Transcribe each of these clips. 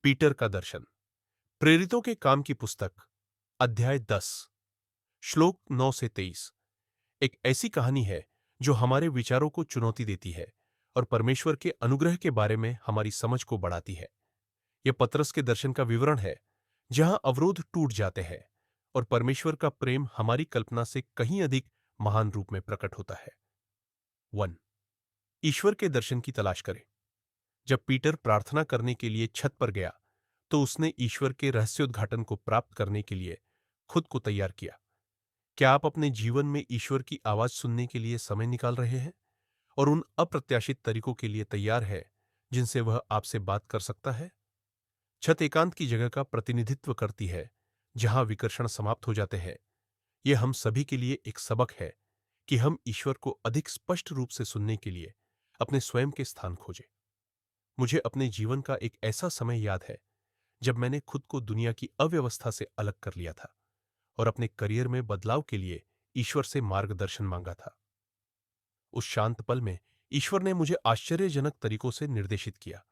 Peter का दर्शन। प्रेरितों के काम की पुस्तक, अध्याय 10, श्लोक 9 से 23 एक ऐसी कहानी है जो हमारे विचारों को चुनौती देती है और परमेश्वर के अनुग्रह के बारे में हमारी समझ को बढ़ाती है। यह पतरस के दर्शन का विवरण है, जहां अवरोध टूट जाते हैं और परमेश्वर का प्रेम हमारी कल्पना से कहीं अधिक महान रूप में प्रकट होता है। 1. ईश्वर के दर्शन की तलाश करें। जब पीटर प्रार्थना करने के लिए छत पर गया, तो उसने ईश्वर के रहस्योद्घाटन को प्राप्त करने के लिए खुद को तैयार किया। क्या आप अपने जीवन में ईश्वर की आवाज सुनने के लिए समय निकाल रहे हैं और उन अप्रत्याशित तरीकों के लिए तैयार है जिनसे वह आपसे बात कर सकता है? छत एकांत की जगह का प्रतिनिधित्व करती है, जहां विकर्षण समाप्त हो जाते हैं। यह हम सभी के लिए एक सबक है कि हम ईश्वर को अधिक स्पष्ट रूप से सुनने के लिए अपने स्वयं के स्थान खोजें। मुझे अपने जीवन का एक ऐसा समय याद है जब मैंने खुद को दुनिया की अव्यवस्था से अलग कर लिया था और अपने करियर में बदलाव के लिए ईश्वर से मार्गदर्शन मांगा था। उस शांत पल में ईश्वर ने मुझे आश्चर्यजनक तरीकों से निर्देशित किया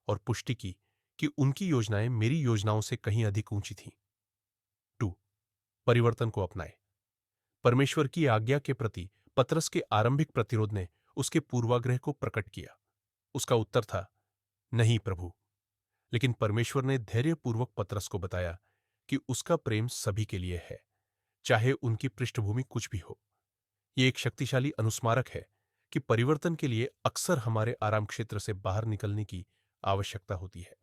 और पुष्टि की कि उनकी योजनाएं मेरी योजनाओं से कहीं अधिक ऊंची थीं। 2. परिवर्तन को अपनाएं। परमेश्वर की आज्ञा के प्रति पतरस के आरंभिक प्रतिरोध ने उसके पूर्वाग्रह को प्रकट किया। उसका उत्तर था, नहीं प्रभु। लेकिन परमेश्वर ने धैर्यपूर्वक पतरस को बताया कि उसका प्रेम सभी के लिए है, चाहे उनकी पृष्ठभूमि कुछ भी हो। यह एक शक्तिशाली अनुस्मारक है कि परिवर्तन के लिए अक्सर हमारे आराम क्षेत्र से बाहर निकलने की आवश्यकता होती है।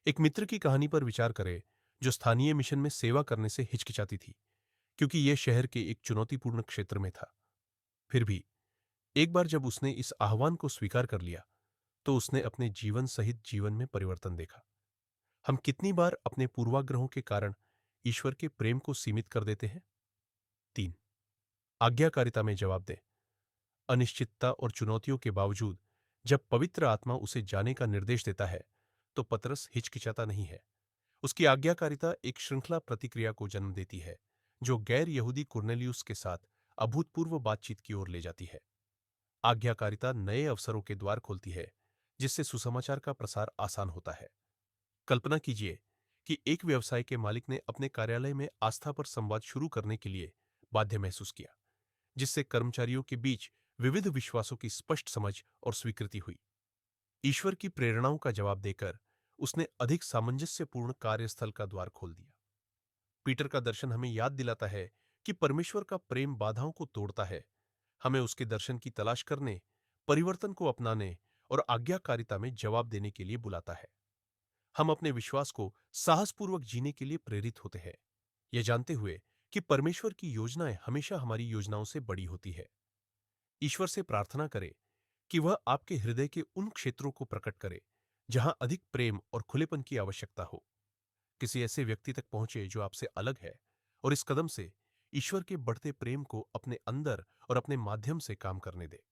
एक मित्र की कहानी पर विचार करें जो स्थानीय मिशन में सेवा करने से हिचकिचाती थी, क्योंकि यह शहर के एक चुनौतीपूर्ण क्षेत्र में था। फिर भी एक बार जब उसने इस आह्वान को स्वीकार कर लिया, तो उसने अपने जीवन सहित जीवन में परिवर्तन देखा। हम कितनी बार अपने पूर्वाग्रहों के कारण ईश्वर के प्रेम को सीमित कर देते हैं? 3. आज्ञाकारिता में जवाब दें। अनिश्चितता और चुनौतियों के बावजूद जब पवित्र आत्मा उसे जाने का निर्देश देता है, तो पतरस हिचकिचाता नहीं है। उसकी आज्ञाकारिता एक श्रृंखला प्रतिक्रिया को जन्म देती है, जो गैर यहूदी कुरनेलियुस के साथ अभूतपूर्व बातचीत की ओर ले जाती है। आज्ञाकारिता नए अवसरों के द्वार खोलती है, जिससे सुसमाचार का प्रसार आसान होता है। कल्पना कीजिए कि एक व्यवसाय के मालिक ने अपने कार्यालय में आस्था पर संवाद शुरू करने के लिए बाध्य महसूस किया, जिससे कर्मचारियों के बीच विविध विश्वासों की स्पष्ट समझ और स्वीकृति हुई। ईश्वर की प्रेरणाओं का जवाब देकर उसने अधिक सामंजस्यपूर्ण कार्यस्थल का द्वार खोल दिया। पीटर का दर्शन हमें याद दिलाता है कि परमेश्वर का प्रेम बाधाओं को तोड़ता है, हमें उसके दर्शन की तलाश करने, परिवर्तन को अपनाने और आज्ञाकारिता में जवाब देने के लिए बुलाता है। हम अपने विश्वास को साहसपूर्वक जीने के लिए प्रेरित होते हैं, यह जानते हुए कि परमेश्वर की योजनाएं हमेशा हमारी योजनाओं से बड़ी होती है। ईश्वर से प्रार्थना करें कि वह आपके हृदय के उन क्षेत्रों को प्रकट करे जहां अधिक प्रेम और खुलेपन की आवश्यकता हो। किसी ऐसे व्यक्ति तक पहुंचे जो आपसे अलग है और इस कदम से ईश्वर के बढ़ते प्रेम को अपने अंदर और अपने माध्यम से काम करने दे।